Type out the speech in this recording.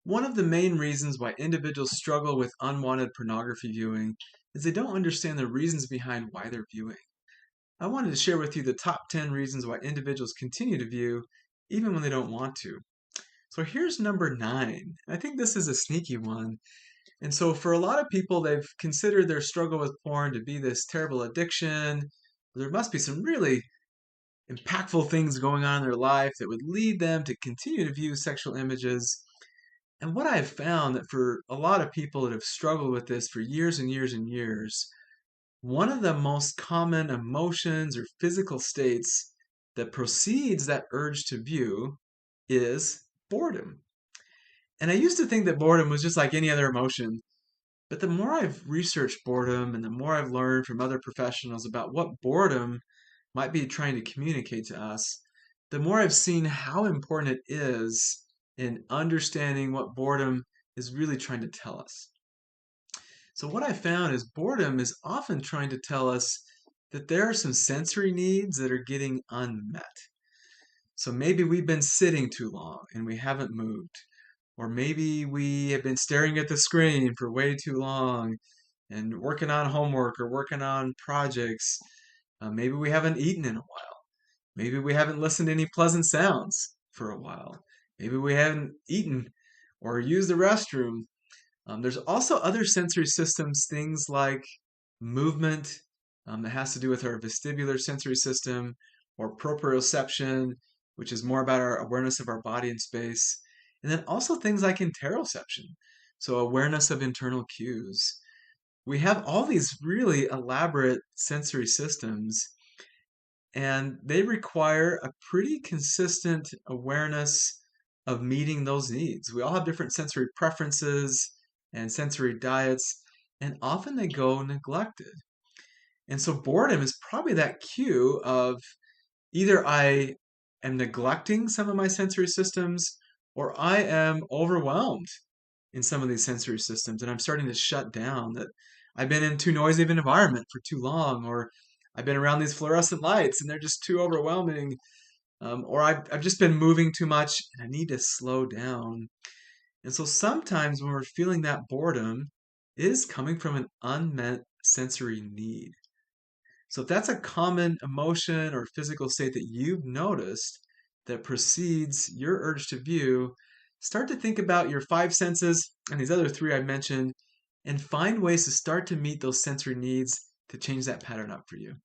One of the main reasons why individuals struggle with unwanted pornography viewing is they don't understand the reasons behind why they're viewing. I wanted to share with you the top 10 reasons why individuals continue to view even when they don't want to. So here's number 9. I think this is a sneaky one. And so for a lot of people, they've considered their struggle with porn to be this terrible addiction. There must be some really impactful things going on in their life that would lead them to continue to view sexual images. And what I've found that for a lot of people that have struggled with this for years and years and years, one of the most common emotions or physical states that precedes that urge to view is boredom. And I used to think that boredom was just like any other emotion, but the more I've researched boredom and the more I've learned from other professionals about what boredom might be trying to communicate to us, the more I've seen how important it is in understanding what boredom is really trying to tell us. So, what I found is boredom is often trying to tell us that there are some sensory needs that are getting unmet. So, maybe we've been sitting too long and we haven't moved. Or maybe we have been staring at the screen for way too long and working on homework or working on projects. Maybe we haven't eaten in a while. Maybe we haven't listened to any pleasant sounds for a while. Maybe we haven't eaten or used the restroom. There's also other sensory systems, things like movement that has to do with our vestibular sensory system, or proprioception, which is more about our awareness of our body in space. And then also things like interoception, so awareness of internal cues. We have all these really elaborate sensory systems, and they require a pretty consistent awareness of meeting those needs. We all have different sensory preferences and sensory diets, and often they go neglected. And so boredom is probably that cue of either I am neglecting some of my sensory systems or I am overwhelmed in some of these sensory systems and I'm starting to shut down, that I've been in too noisy of an environment for too long, or I've been around these fluorescent lights and they're just too overwhelming, or I've just been moving too much and I need to slow down. And so sometimes when we're feeling that boredom, it is coming from an unmet sensory need. So if that's a common emotion or physical state that you've noticed that precedes your urge to view, start to think about your five senses and these other three I mentioned and find ways to start to meet those sensory needs to change that pattern up for you.